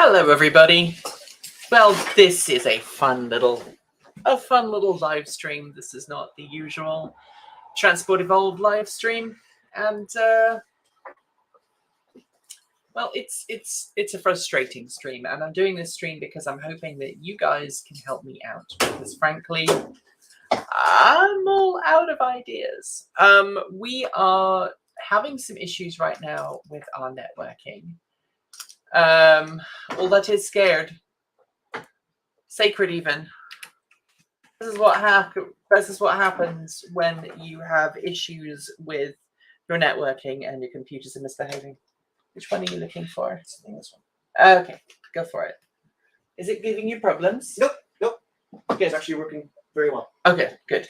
Hello, everybody. Well, this is a fun little live stream. This is not the usual Transport Evolved live stream, and well, it's a frustrating stream, and I'm doing this stream because I'm hoping that you guys can help me out. Because frankly, I'm all out of ideas. We are having some issues right now with our networking. All that is scared. Sacred even. This is what happens when you have issues with your networking and your computers are misbehaving. Which one are you looking for? I think this one. Okay, go for it. Is it giving you problems? Nope. Okay, it's actually working very well. Okay, good.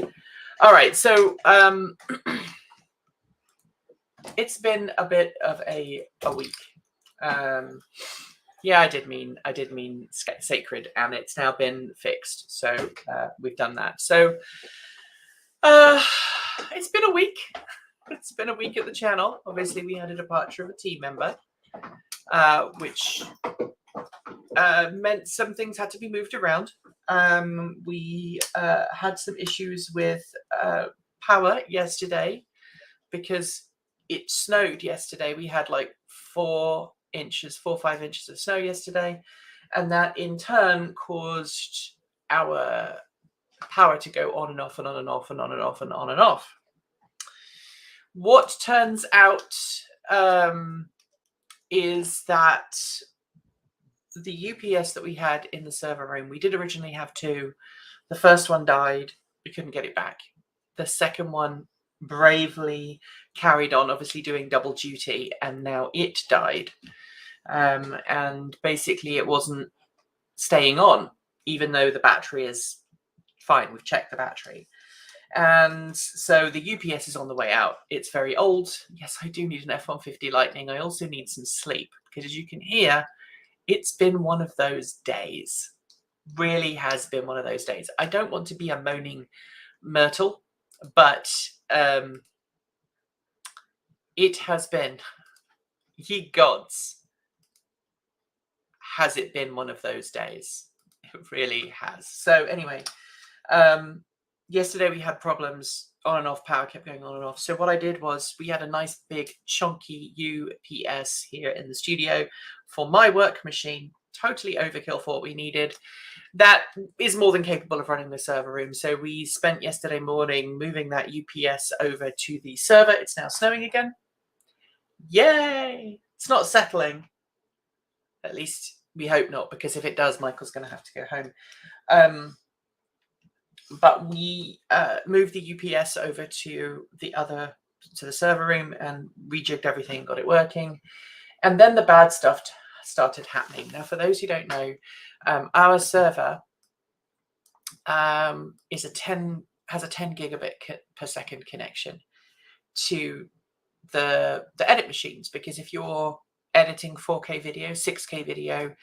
All right, so it's been a bit of a week. Yeah, I did mean sacred, and it's now been fixed. So we've done that. So it's been a week. It's been a week at the channel. Obviously, we had a departure of a team member, which meant some things had to be moved around. We had some issues with power yesterday because it snowed yesterday. We had like 4 or 5 inches of snow yesterday, and that in turn caused our power to go on and off and on and off and on and off and on and off. What turns out is that the UPS that we had in the server room, we did originally have 2. The first one died. We couldn't get it back. The second one bravely carried on, obviously doing double duty, and now it died. And basically it wasn't staying on, even though the battery is fine. We've checked the battery. And so the UPS is on the way out. It's very old. Yes, I do need an F-150 Lightning. I also need some sleep because, as you can hear, it's been one of those days. Really has been one of those days. I don't want to be a moaning Myrtle, but it has been, ye gods, has it been one of those days? It really has. So anyway, yesterday we had problems on and off. Power kept going on and off. So what I did was we had a nice big chunky UPS here in the studio for my work machine. Totally overkill for what we needed. That is more than capable of running the server room. So we spent yesterday morning moving that UPS over to the server. It's now snowing again. Yay! It's not settling. At least we hope not, because if it does, Michael's going to have to go home. But we moved the UPS over to the server room and rejigged everything, got it working. And then the bad stuff started happening. Now, for those who don't know, our server has a 10 gigabit per second connection to the edit machines, because if you're editing 4K video, 6K video,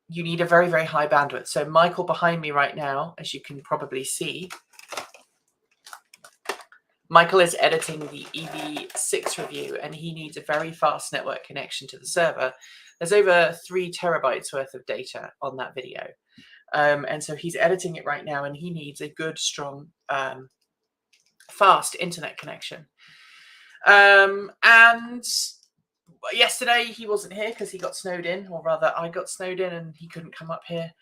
you need a very, very high bandwidth. So Michael behind me right now, as you can probably see, Michael is editing the EV6 review, and he needs a very fast network connection to the server. There's over 3 terabytes worth of data on that video. And so he's editing it right now, and he needs a good, strong, fast internet connection. And yesterday he wasn't here because he got snowed in, or rather I got snowed in, and he couldn't come up here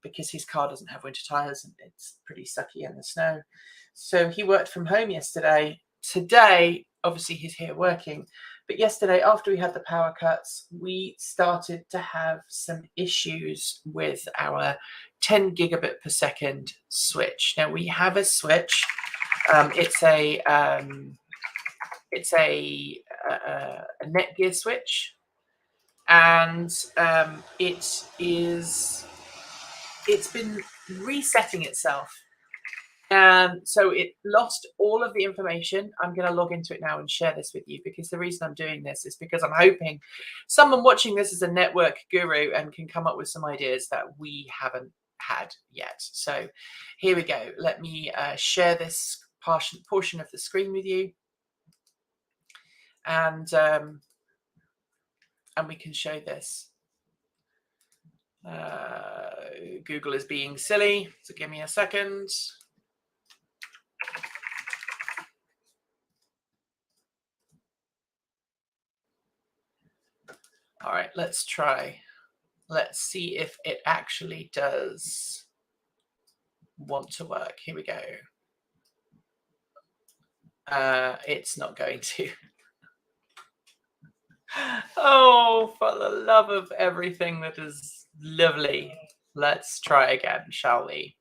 because his car doesn't have winter tires and it's pretty sucky in the snow. So he worked from home yesterday. Today, obviously he's here working, but yesterday after we had the power cuts, we started to have some issues with our 10 gigabit per second switch. Now we have a switch. It's a Netgear switch, and it's been resetting itself, and so it lost all of the information. I'm going to log into it now and share this with you, because the reason I'm doing this is because I'm hoping someone watching this is a network guru and can come up with some ideas that we haven't had yet. So here we go. Let me share this portion of the screen with you. And we can show this. Google is being silly, so give me a second. All right, let's try. Let's see if it actually does want to work. Here we go. It's not going to. Oh, for the love of everything that is lovely. Let's try again, shall we?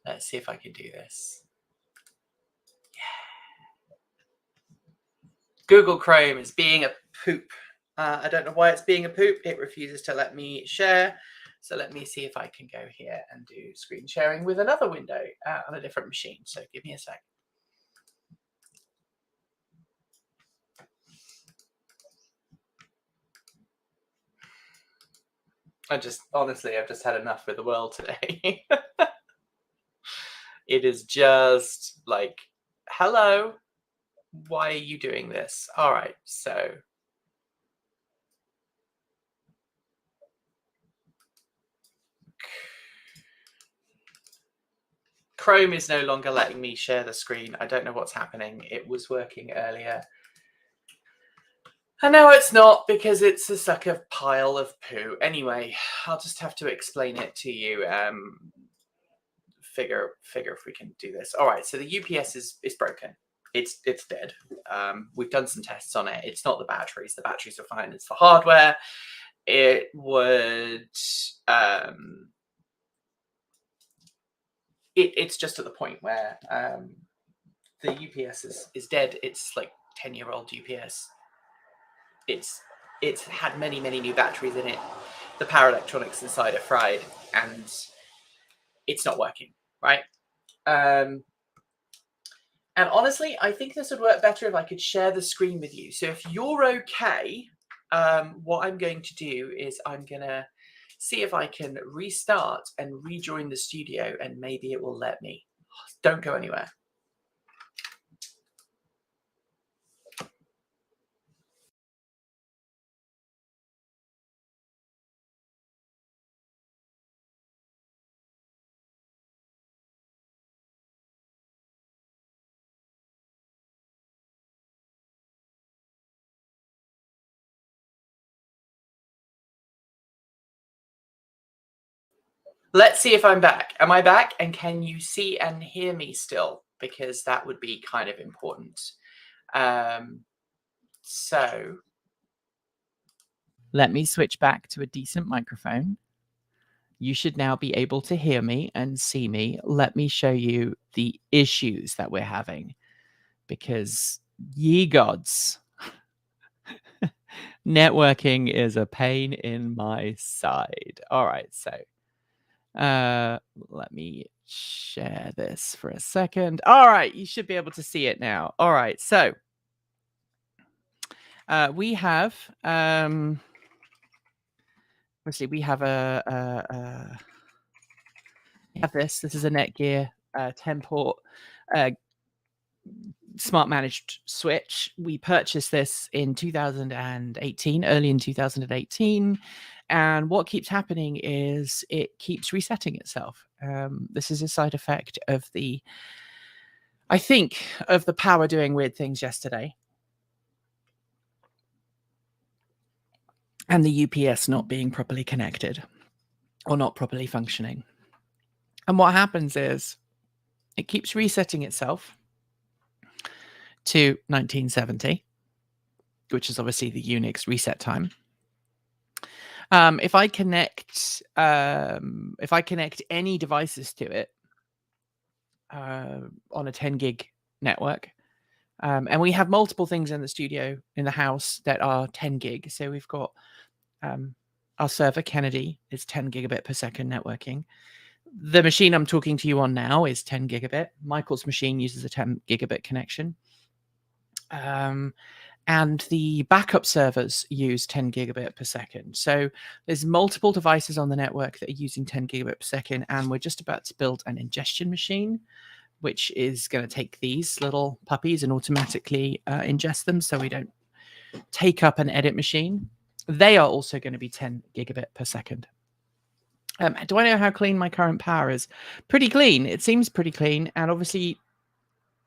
Let's see if I can do this. Yeah. Google Chrome is being a poop. I don't know why it's being a poop. It refuses to let me share. So let me see if I can go here and do screen sharing with another window on a different machine. So give me a sec. Honestly, I've just had enough with the world today. It is just like, hello, why are you doing this? All right, so. Chrome is no longer letting me share the screen. I don't know what's happening. It was working earlier. And now it's not because it's a sucker pile of poo. Anyway, I'll just have to explain it to you. Figure if we can do this. All right, so the UPS is broken. It's dead. We've done some tests on it. It's not the batteries. The batteries are fine. It's the hardware. It would. It's just at the point where the UPS is dead. It's like 10-year-old UPS. It's had many new batteries in it. The power electronics inside are fried, and it's not working, right? And honestly, I think this would work better if I could share the screen with you. So if you're okay, what I'm going to do is I'm going to see if I can restart and rejoin the studio, and maybe it will let me. Don't go anywhere. Let's see if I'm back. Am I back? And can you see and hear me still? Because that would be kind of important. So let me switch back to a decent microphone. You should now be able to hear me and see me. Let me show you the issues that we're having. Because ye gods, networking is a pain in my side. All right, so let me share this for a second. All right, you should be able to see it now. All right, so we have obviously we have this. This is a Netgear 10-port smart managed switch. We purchased this in 2018, early in 2018. And what keeps happening is it keeps resetting itself. This is a side effect of the power doing weird things yesterday. And the UPS not being properly connected or not properly functioning. And what happens is it keeps resetting itself to 1970, which is obviously the Unix reset time. If I connect any devices to it on a 10 gig network, and we have multiple things in the studio in the house that are 10 gig. So we've got our server Kennedy is 10 gigabit per second networking. The machine I'm talking to you on now is 10 gigabit. Michael's machine uses a 10 gigabit connection. And the backup servers use 10 gigabit per second. So there's multiple devices on the network that are using 10 gigabit per second, and we're just about to build an ingestion machine which is going to take these little puppies and automatically ingest them so we don't take up an edit machine. They are also going to be 10 gigabit per second. Do I know how clean my current power is? Pretty clean. It seems pretty clean. And obviously,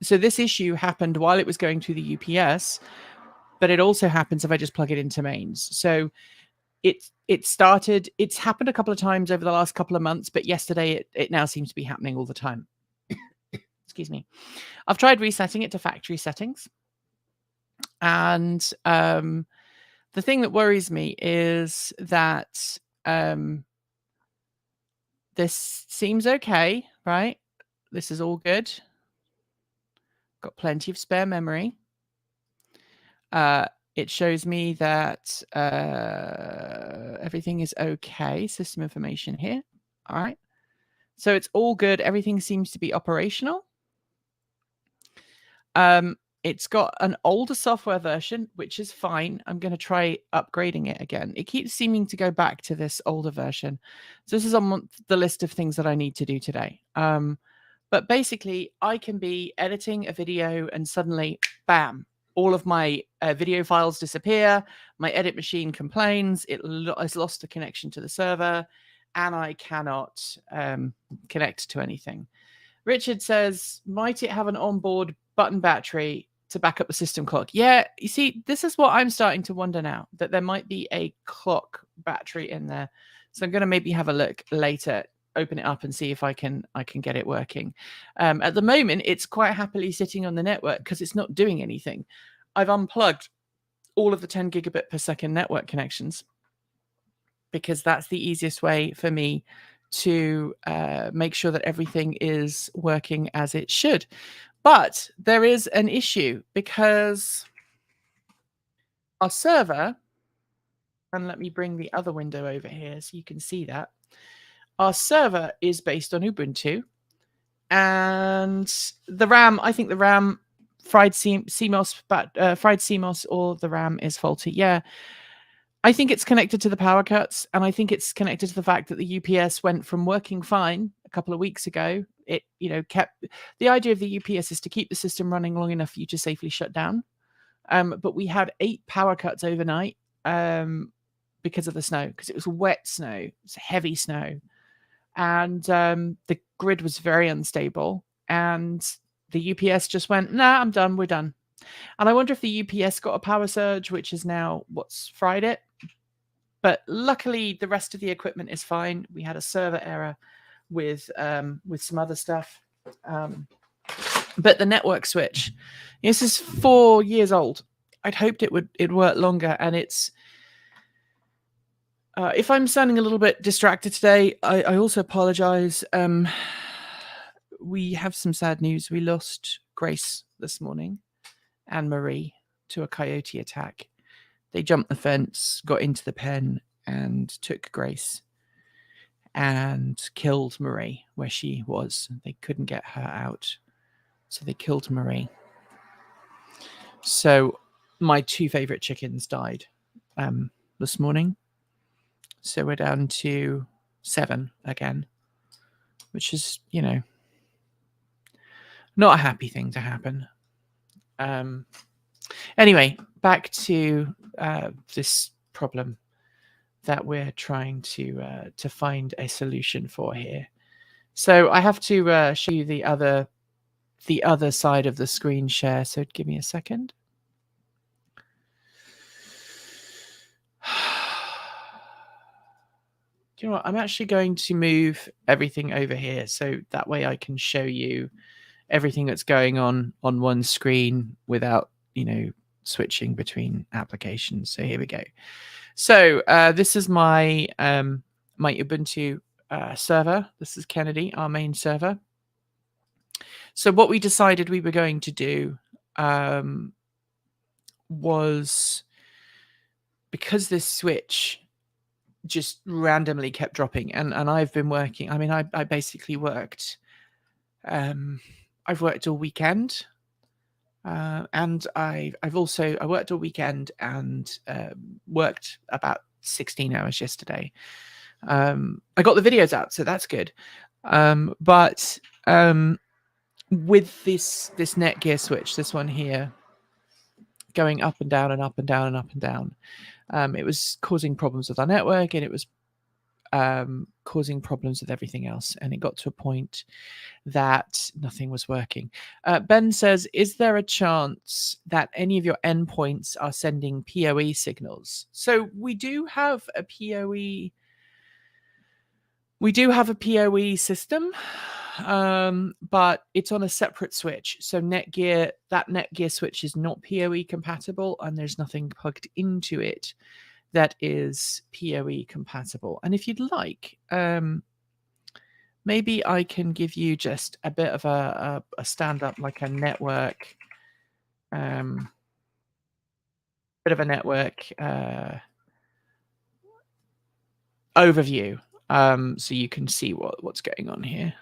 so this issue happened while it was going through the UPS, but it also happens if I just plug it into mains. So it's happened a couple of times over the last couple of months, but yesterday it now seems to be happening all the time. Excuse me. I've tried resetting it to factory settings. And the thing that worries me is that this seems okay, right? This is all good. Got plenty of spare memory. It shows me that everything is okay. System information here. All right. So it's all good. Everything seems to be operational. It's got an older software version, which is fine. I'm going to try upgrading it again. It keeps seeming to go back to this older version. So this is on the list of things that I need to do today. But basically, I can be editing a video and suddenly, bam, all of my video files disappear. My edit machine complains. It has lost the connection to the server, and I cannot connect to anything. Richard says, might it have an onboard button battery to back up the system clock? Yeah, you see, this is what I'm starting to wonder now, that there might be a clock battery in there. So I'm going to maybe have a look later, open it up and see if I can get it working. At the moment, it's quite happily sitting on the network because it's not doing anything. I've unplugged all of the 10 gigabit per second network connections because that's the easiest way for me to make sure that everything is working as it should. But there is an issue because our server, and let me bring the other window over here so you can see that. Our server is based on Ubuntu, and the RAM, I think the RAM fried CMOS, but fried CMOS or the RAM is faulty. Yeah, I think it's connected to the power cuts, and I think it's connected to the fact that the UPS went from working fine a couple of weeks ago. It, kept the idea of the UPS is to keep the system running long enough for you to safely shut down. But we had 8 power cuts overnight because of the snow, because it was wet snow, it's heavy snow, and the grid was very unstable. And the UPS just went, nah, I'm done. We're done. And I wonder if the UPS got a power surge, which is now what's fried it. But luckily, the rest of the equipment is fine. We had a server error with some other stuff. But the network switch, this is 4 years old. I'd hoped it'd work longer, and it's. If I'm sounding a little bit distracted today, I also apologize. We have some sad news. We lost Grace this morning and Marie to a coyote attack. They jumped the fence, got into the pen, and took Grace and killed Marie where she was. They couldn't get her out, so they killed Marie. So my 2 favorite chickens died this morning. So we're down to 7 again, which is, not a happy thing to happen. Anyway, back to this problem that we're trying to find a solution for here. So I have to show you the other side of the screen share. So give me a second. Do you know what? I'm actually going to move everything over here so that way I can show you everything that's going on one screen without, switching between applications. So here we go. So this is my my Ubuntu server. This is Kennedy, our main server. So what we decided we were going to do was, because this switch just randomly kept dropping, and I've been working. I mean, I basically worked. I've worked all weekend, and I worked all weekend and worked about 16 hours yesterday. I got the videos out, so that's good. But with this Netgear switch, this one here, going up and down and up and down and up and down, it was causing problems with our network, and it was causing problems with everything else. And it got to a point that nothing was working. Ben says, is there a chance that any of your endpoints are sending PoE signals? So we do have a PoE. We do have a PoE system, but it's on a separate switch. So Netgear, that Netgear switch is not PoE compatible, and there's nothing plugged into it that is PoE compatible. And if you'd like, maybe I can give you just a bit of a stand-up, like a network, bit of a network overview, so you can see what's going on here.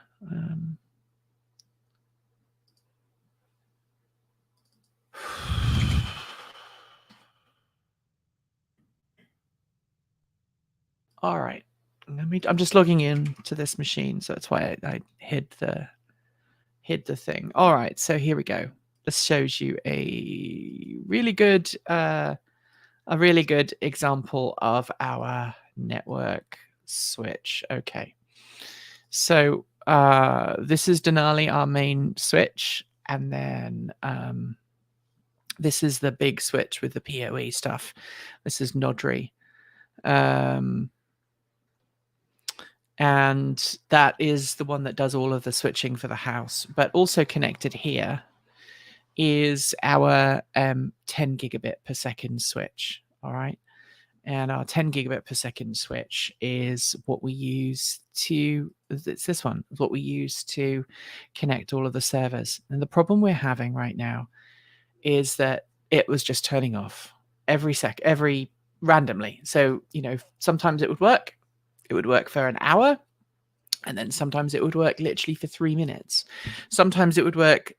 All right. I'm just logging in to this machine, so that's why I hid the thing. All right, so here we go. This shows you a really good example of our network switch. Okay, so this is Denali, our main switch, and then this is the big switch with the PoE stuff. This is Nodri. And that is the one that does all of the switching for the house. But also connected here is our 10 gigabit per second switch. All right. And our 10 gigabit per second switch is what we use to, it's this one, what we use to connect all of the servers. And the problem we're having right now is that it was just turning off every randomly. So, sometimes it would work. It would work for an hour, and then sometimes it would work literally for 3 minutes. Sometimes it would work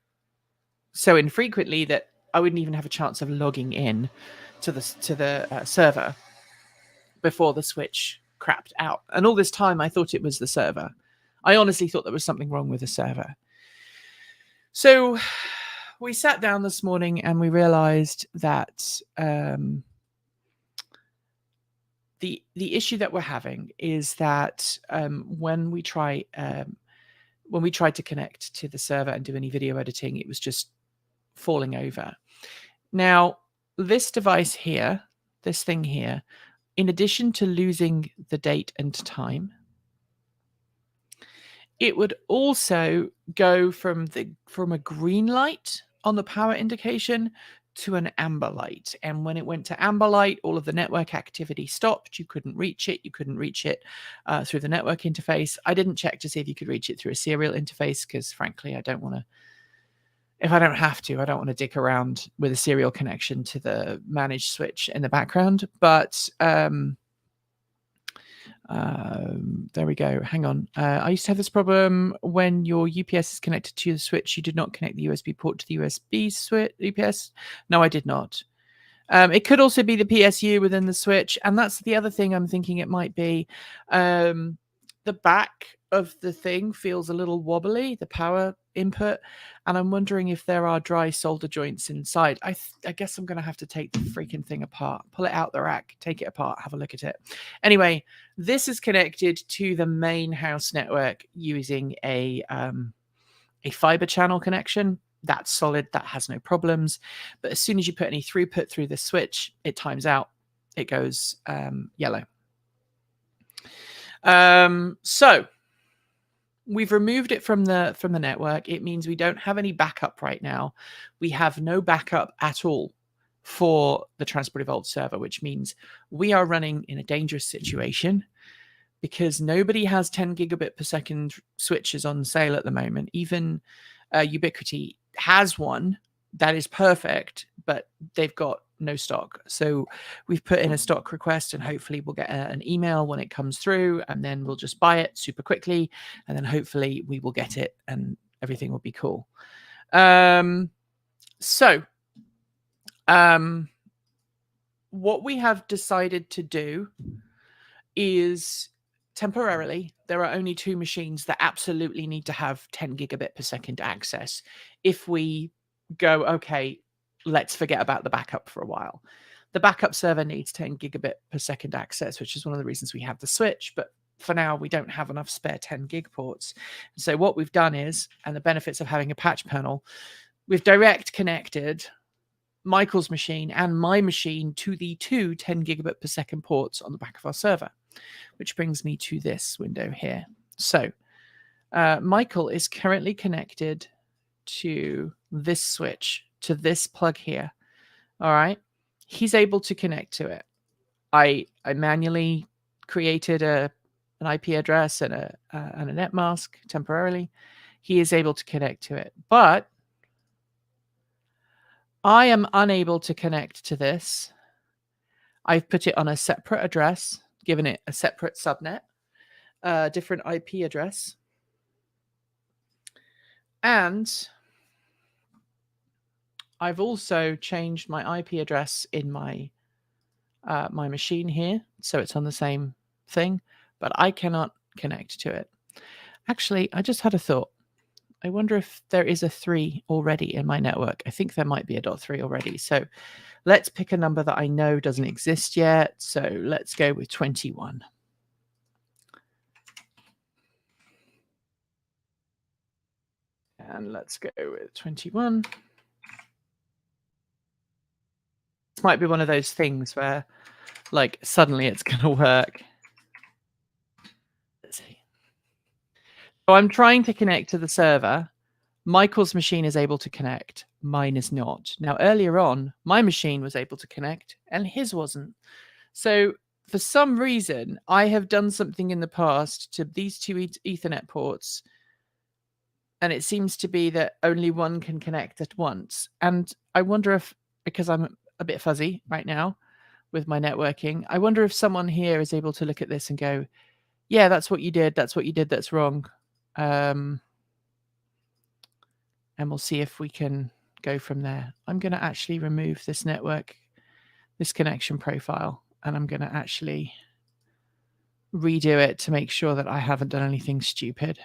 so infrequently that I wouldn't even have a chance of logging in to the server before the switch crapped out. And all this time, I thought it was the server. I honestly thought there was something wrong with the server. So we sat down this morning and we realized that the issue that we're having is that when we tried to connect to the server and do any video editing, it was just falling over. Now, this device here, this thing here, in addition to losing the date and time, it would also go from a green light on the power indication to an amber light. And when it went to amber light, all of the network activity stopped. You couldn't reach it. You couldn't reach it through the network interface. I didn't check to see if you could reach it through a serial interface because, frankly, I don't want to. If I don't have to, I don't want to dick around with a serial connection to the managed switch in the background. But there we go. Hang on. I used to have this problem when your UPS is connected to the switch. You did not connect the USB port to the USB switch UPS. No, I did not. It could also be the PSU within the switch, and that's the other thing I'm thinking it might be. The back of the thing feels a little wobbly, the power input, and I'm wondering if there are dry solder joints inside. I guess I'm going to have to take the freaking thing apart, pull it out the rack, take it apart, have a look at it. Anyway, this is connected to the main house network using a fiber channel connection. That's solid. That has no problems. But as soon as you put any throughput through the switch, it times out. It goes yellow. So we've removed it from the network. It means we don't have any backup right now. We have no backup at all for the Transport Evolved server, which means we are running in a dangerous situation because nobody has 10 gigabit per second switches on sale at the moment. Even Ubiquiti has one that is perfect, but they've got no stock. So we've put in a stock request and hopefully we'll get an email when it comes through, and then we'll just buy it super quickly, and then hopefully we will get it and everything will be cool. What we have decided to do is temporarily, there are only 2 machines that absolutely need to have 10 gigabit per second access. If we go, okay, let's forget about the backup for a while. The backup server needs 10 gigabit per second access, which is one of the reasons we have the switch. But for now, we don't have enough spare 10 gig ports. So what we've done is, and the benefits of having a patch panel, we've direct connected Michael's machine and my machine to the 2 10 gigabit per second ports on the back of our server, which brings me to this window here. So Michael is currently connected to this switch, to this plug here. All right. He's able to connect to it. I manually created an IP address and a net mask temporarily. He is able to connect to it, but I am unable to connect to this. I've put it on a separate address, given it a separate subnet, different IP address. And I've also changed my IP address in my my machine here, so it's on the same thing, but I cannot connect to it. Actually, I just had a thought. I wonder if there is a 3 already in my network. I think there might be a .3 already. So let's pick a number that I know doesn't exist yet. So let's go with 21. And let's go with 21. This might be one of those things where, like, suddenly it's going to work. Let's see. So I'm trying to connect to the server. Michael's machine is able to connect. Mine is not. Now, earlier on, my machine was able to connect and his wasn't. So for some reason, I have done something in the past to these 2 Ethernet ports, and it seems to be that only one can connect at once. And I wonder if, because I'm a bit fuzzy right now with my networking, I wonder if someone here is able to look at this and go, yeah, that's what you did. That's what you did. That's wrong. And we'll see if we can go from there. I'm going to actually remove this network, this connection profile, and I'm going to actually redo it to make sure that I haven't done anything stupid.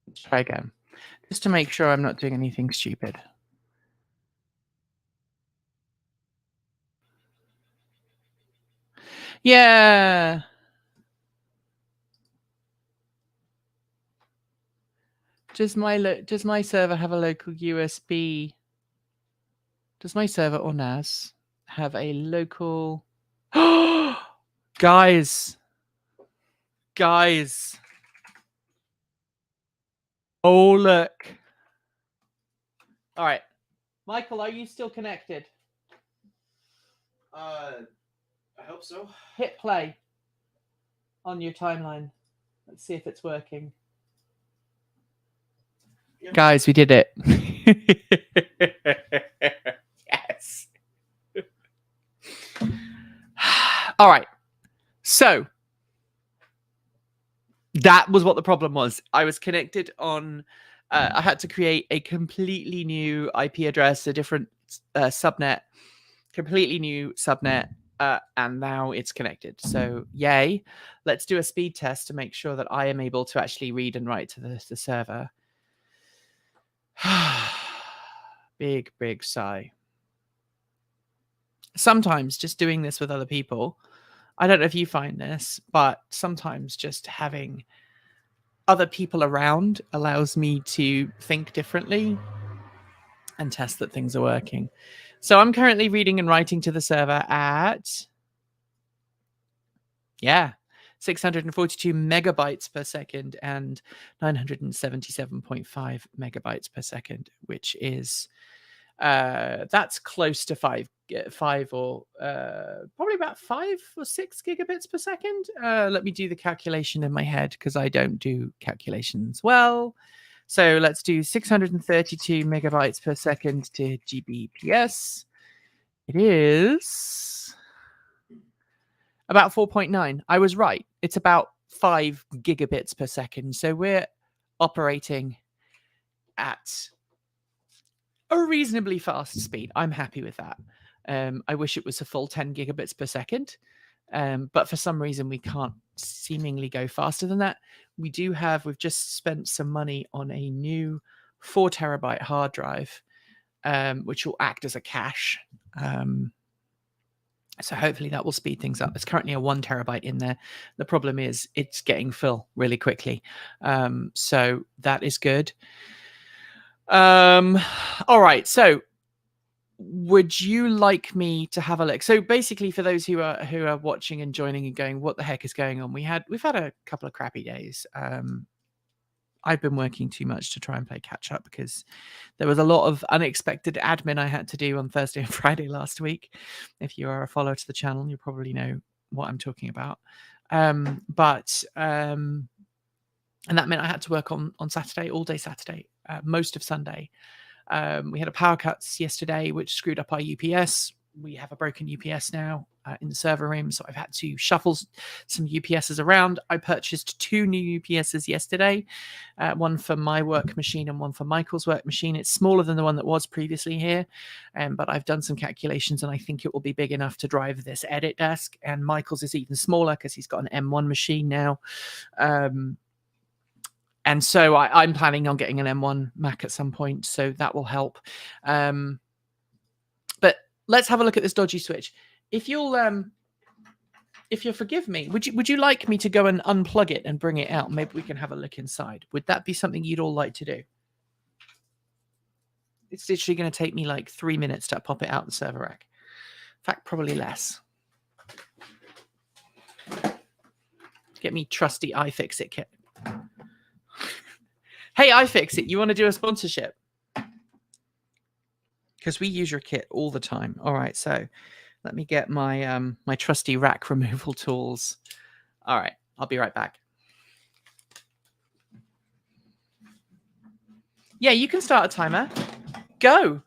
Let's try again, just to make sure I'm not doing anything stupid. Yeah. Does my server have a local USB? Does my server or NAS have a local? Guys. Oh, look. All right. Michael, are you still connected? I hope so. Hit play on your timeline. Let's see if it's working. Yep. Guys, we did it. Yes. All right. So that was what the problem was. I was connected on, I had to create a completely new IP address, a different subnet, completely new subnet, and now it's connected. So yay. Let's do a speed test to make sure that I am able to actually read and write to the server. Big sigh. Sometimes just doing this with other people, I don't know if you find this, but sometimes just having other people around allows me to think differently and test that things are working. So I'm currently reading and writing to the server at, 642 megabytes per second and 977.5 megabytes per second, which is that's close to five or probably about 5 or 6 gigabits per second. Let me do the calculation in my head because I don't do calculations well. So let's do 632 megabytes per second to GBps. It is About 4.9. I was right. It's about 5 gigabits per second. So we're operating at a reasonably fast speed. I'm happy with that. I wish it was a full 10 gigabits per second. But for some reason, we can't seemingly go faster than that. We've just spent some money on a new 4 terabyte hard drive, which will act as a cache. So hopefully that will speed things up. There's currently a 1 terabyte in there. The problem is it's getting full really quickly. So that is good. All right. So would you like me to have a look? So basically, for those who are watching and joining and going, what the heck is going on? We've had a couple of crappy days. I've been working too much to try and play catch up because there was a lot of unexpected admin I had to do on Thursday and Friday last week. If you are a follower to the channel, you probably know what I'm talking about. And that meant I had to work on Saturday, all day Saturday, most of Sunday. We had a power cuts yesterday, which screwed up our UPS. We have a broken UPS now in the server room, so I've had to shuffle some UPSs around. I purchased 2 new UPSs yesterday, one for my work machine and one for Michael's work machine. It's smaller than the one that was previously here, but I've done some calculations and I think it will be big enough to drive this edit desk. And Michael's is even smaller because he's got an M1 machine now. And so I'm planning on getting an M1 Mac at some point, so that will help. But let's have a look at this dodgy switch. If you'll forgive me, would you like me to go and unplug it and bring it out? Maybe we can have a look inside. Would that be something you'd all like to do? It's literally going to take me like 3 minutes to pop it out the server rack. In fact, probably less. Get me trusty iFixit kit. Hey, iFixit, you want to do a sponsorship? Because we use your kit all the time. All right, so let me get my my trusty rack removal tools. All right, I'll be right back. Yeah, you can start a timer. Go.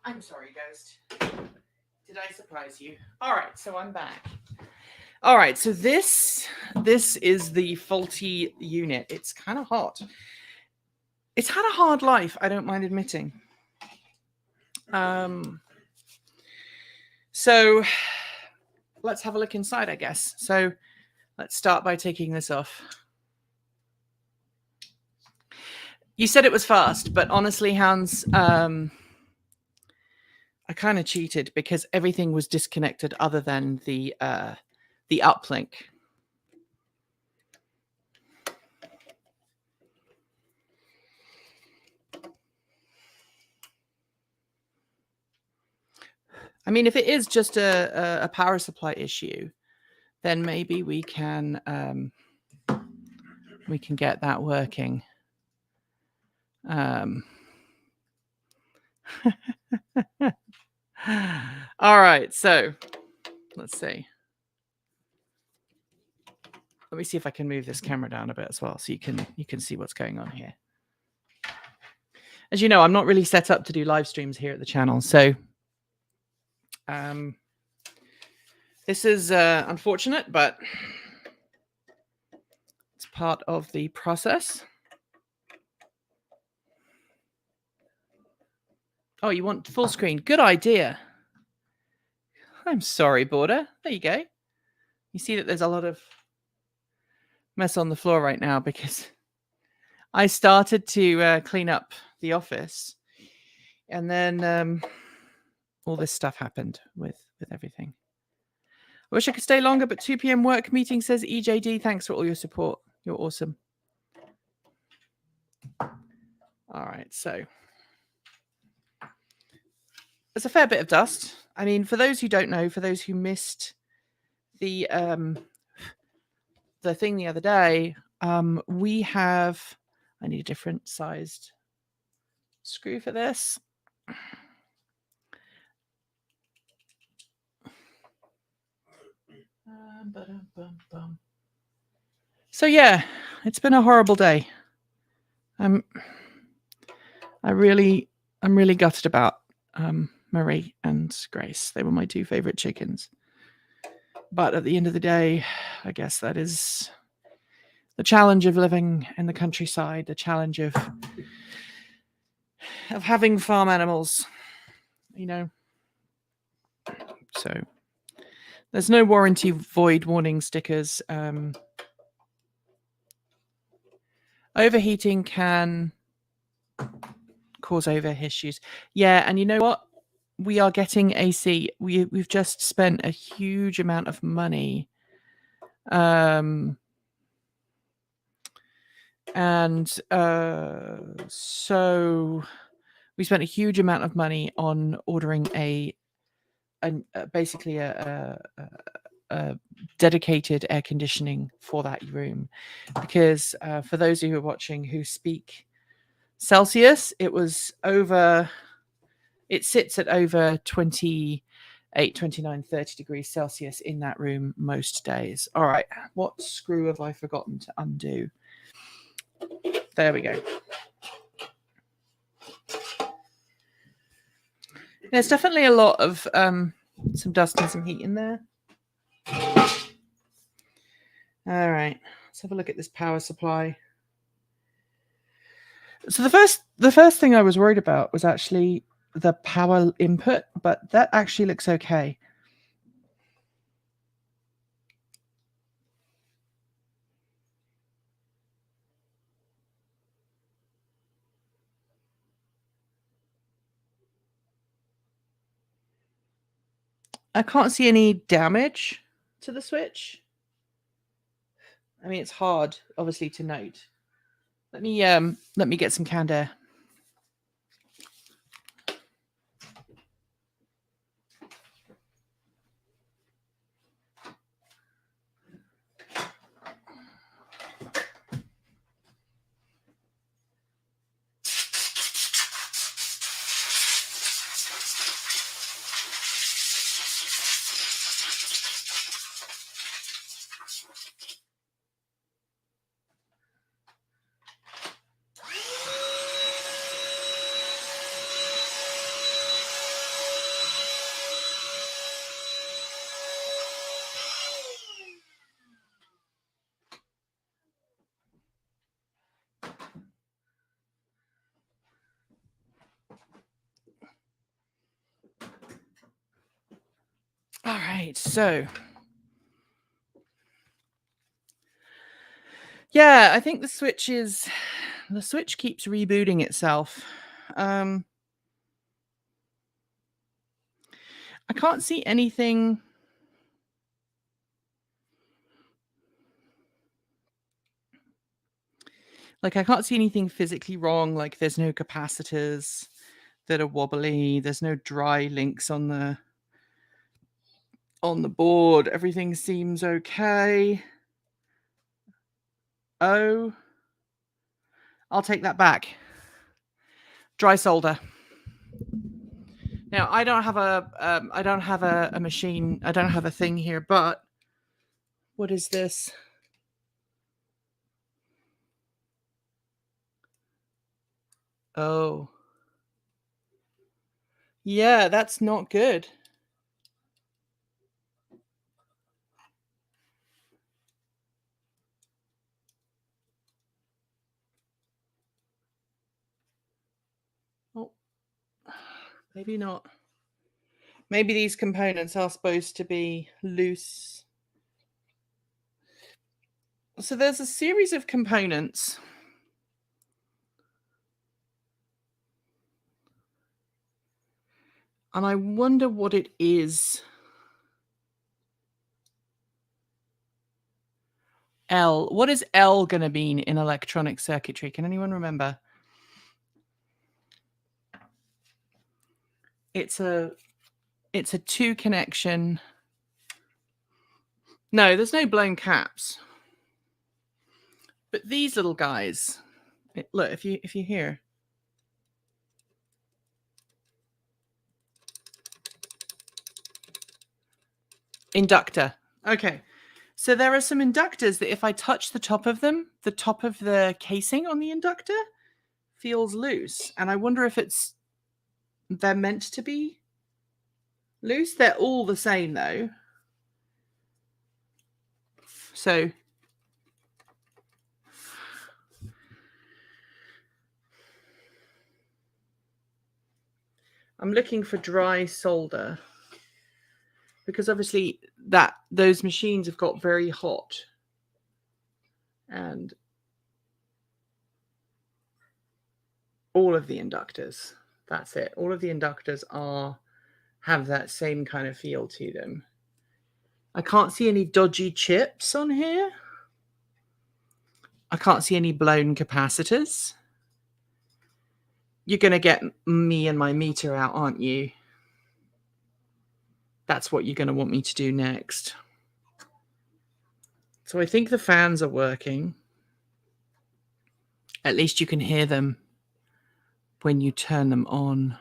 I'm sorry, Ghost. Did I surprise you? All right, so I'm back. All right, so this is the faulty unit. It's kind of hot. It's had a hard life, I don't mind admitting. So let's have a look inside, I guess. So let's start by taking this off. You said it was fast, but honestly, Hans, I kind of cheated because everything was disconnected other than the uplink. I mean, if it is just a power supply issue, then maybe we can get that working. All right, so let's see. Let me see if I can move this camera down a bit as well, so you can see what's going on here. As you know, I'm not really set up to do live streams here at the channel, so this is unfortunate, but it's part of the process. Oh, you want full screen? Good idea. I'm sorry, Border. There you go. You see that there's a lot of mess on the floor right now because I started to clean up the office, and then all this stuff happened with everything. I wish I could stay longer, but 2 p.m. work meeting, says EJD. Thanks for all your support. You're awesome. All right, so there's a fair bit of dust. I mean, for those who don't know, for those who missed the thing the other day, we have, I need a different sized screw for this. So yeah, it's been a horrible day. I'm really gutted about Marie and Grace. They were my 2 favorite chickens. But at the end of the day, I guess that is the challenge of living in the countryside, the challenge of having farm animals, you know. So there's no warranty void warning stickers. Overheating can cause overheat issues. Yeah, and you know what? We are getting AC. We've just spent a huge amount of money. So we spent a huge amount of money on ordering basically a dedicated air conditioning for that room, because for those of you who are watching who speak Celsius, it sits at over 28, 29, 30 degrees Celsius in that room most days. All right, what screw have I forgotten to undo? There we go. There's definitely a lot of some dust and some heat in there. All right, let's have a look at this power supply. So the first thing I was worried about was actually the power input, but that actually looks okay. I can't see any damage to the switch. I mean, it's hard, obviously, to note. Let me get some canned air. All right, so yeah, I think the switch keeps rebooting itself. I can't see anything. Like, I can't see anything physically wrong. Like, there's no capacitors that are wobbly. There's no dry links on the on the board. Everything seems okay. Oh, I'll take that back. Dry solder. Now I don't have a machine. I don't have a thing here, but what is this? Oh, yeah, that's not good. Oh, maybe not. Maybe these components are supposed to be loose. So there's a series of components. And I wonder what it is. L. What is L going to mean in electronic circuitry? Can anyone remember? It's a two connection. No, there's no blown caps. But these little guys, look, if you hear. Inductor. Okay. So there are some inductors that if I touch the top of them, the top of the casing on the inductor feels loose. And I wonder if they're meant to be loose. They're all the same though. So I'm looking for dry solder because obviously those machines have got very hot. And all of the inductors, that's it. All of the inductors have that same kind of feel to them. I can't see any dodgy chips on here. I can't see any blown capacitors. You're going to get me and my meter out, aren't you? That's what you're going to want me to do next. So I think the fans are working. At least you can hear them when you turn them on.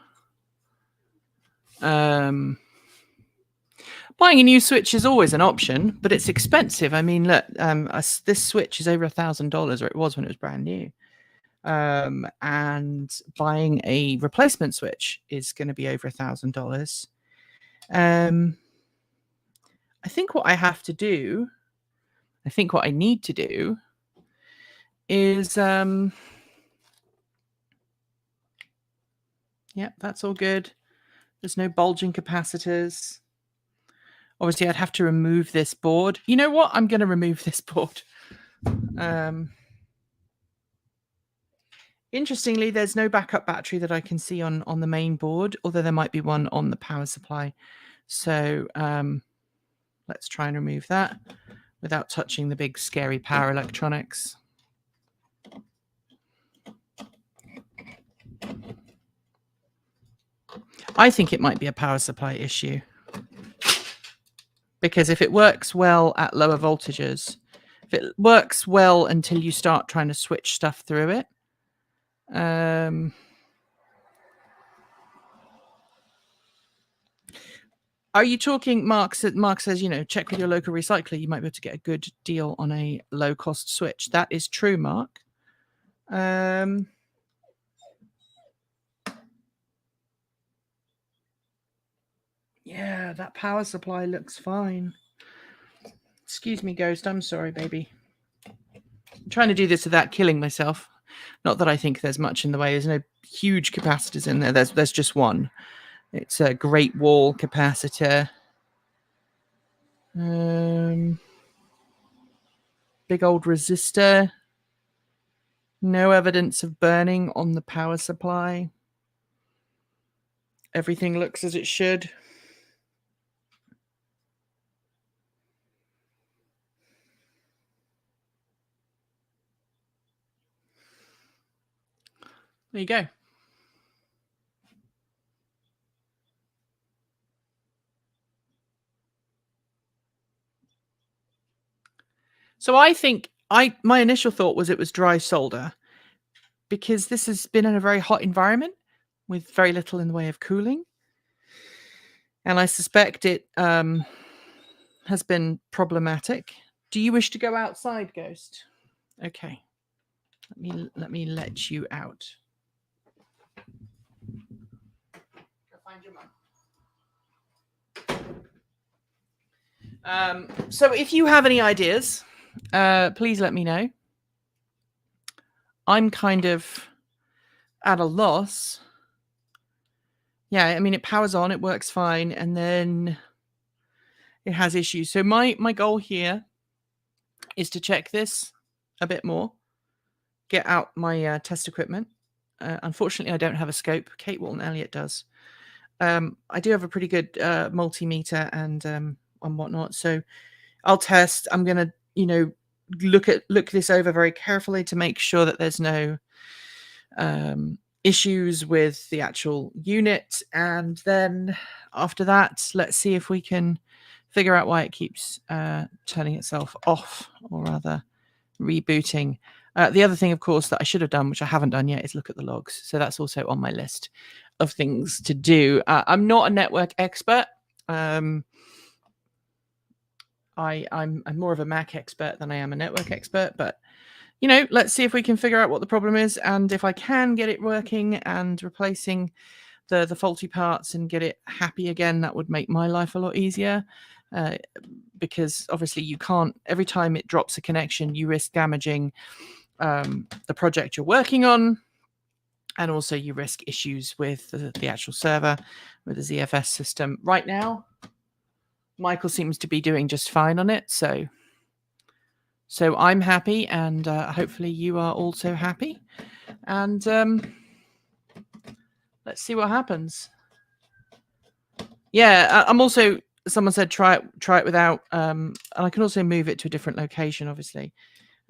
Buying a new switch is always an option, but it's expensive. I mean, look, this switch is over $1,000, or it was when it was brand new. And buying a replacement switch is going to be over $1,000. I think what I need to do is, yeah, that's all good. There's no bulging capacitors. Obviously, I'd have to remove this board. You know what? I'm going to remove this board. Interestingly, there's no backup battery that I can see on the main board, although there might be one on the power supply. So let's try and remove that without touching the big, scary power electronics. I think it might be a power supply issue. Because if it works well at lower voltages, if it works well until you start trying to switch stuff through it, are you talking, Mark says, check with your local recycler. You might be able to get a good deal on a low-cost switch. That is true, Mark. Yeah, that power supply looks fine. Excuse me, Ghost. I'm sorry, baby. I'm trying to do this without killing myself. Not that I think there's much in the way. There's no huge capacitors in there. There's just one. It's a Great Wall capacitor. Big old resistor. No evidence of burning on the power supply. Everything looks as it should. There you go. So I think my initial thought was it was dry solder, because this has been in a very hot environment with very little in the way of cooling. And I suspect it has been problematic. Do you wish to go outside, Ghost? Okay. Let me let you out. Go find your mum. So if you have any ideas, please let me know. I'm kind of at a loss. Yeah, I mean, it powers on, it works fine, and then it has issues. So my goal here is to check this a bit more, get out my test equipment. Unfortunately, I don't have a scope. Kate Walton Elliott does. I do have a pretty good multimeter and whatnot. So I'll test. I'm gonna, look this over very carefully to make sure that there's no issues with the actual unit, and then after that, let's see if we can figure out why it keeps turning itself off, or rather rebooting. The other thing, of course, that I should have done, which I haven't done yet, is look at the logs. So that's also on my list of things to do. I'm not a network expert. I'm more of a Mac expert than I am a network expert, but let's see if we can figure out what the problem is, and if I can get it working and replacing the faulty parts and get it happy again, that would make my life a lot easier. Because obviously you can't, every time it drops a connection, you risk damaging the project you're working on, and also you risk issues with the actual server, with the ZFS system. Right now, Michael seems to be doing just fine on it, so I'm happy, and hopefully you are also happy. And let's see what happens. Yeah, I'm also, someone said try it without, and I can also move it to a different location, obviously,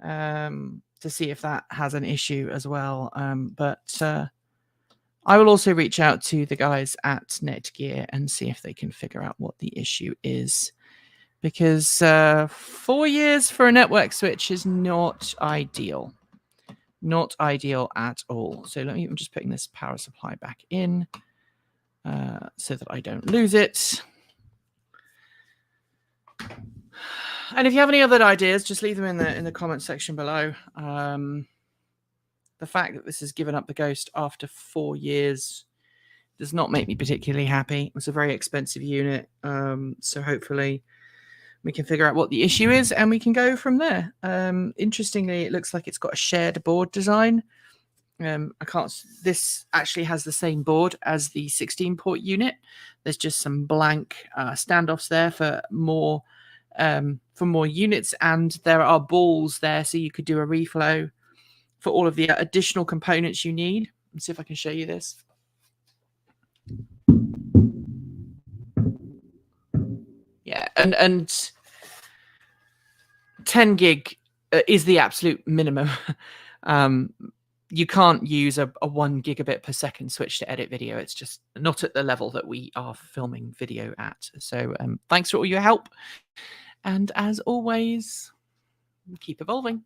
to see if that has an issue as well. But I will also reach out to the guys at Netgear and see if they can figure out what the issue is. Because 4 years for a network switch is not ideal. Not ideal at all. So I'm just putting this power supply back in so that I don't lose it. And if you have any other ideas, just leave them in the comment section below. The fact that this has given up the ghost after 4 years does not make me particularly happy. It was a very expensive unit, so hopefully we can figure out what the issue is and we can go from there. Interestingly, it looks like it's got a shared board design. This actually has the same board as the 16-port unit. There's just some blank standoffs there for more units, and there are balls there, so you could do a reflow for all of the additional components you need. Let's see if I can show you this. Yeah, and 10 gig is the absolute minimum. You can't use a 1 gigabit per second switch to edit video. It's just not at the level that we are filming video at. So thanks for all your help. And as always, keep evolving.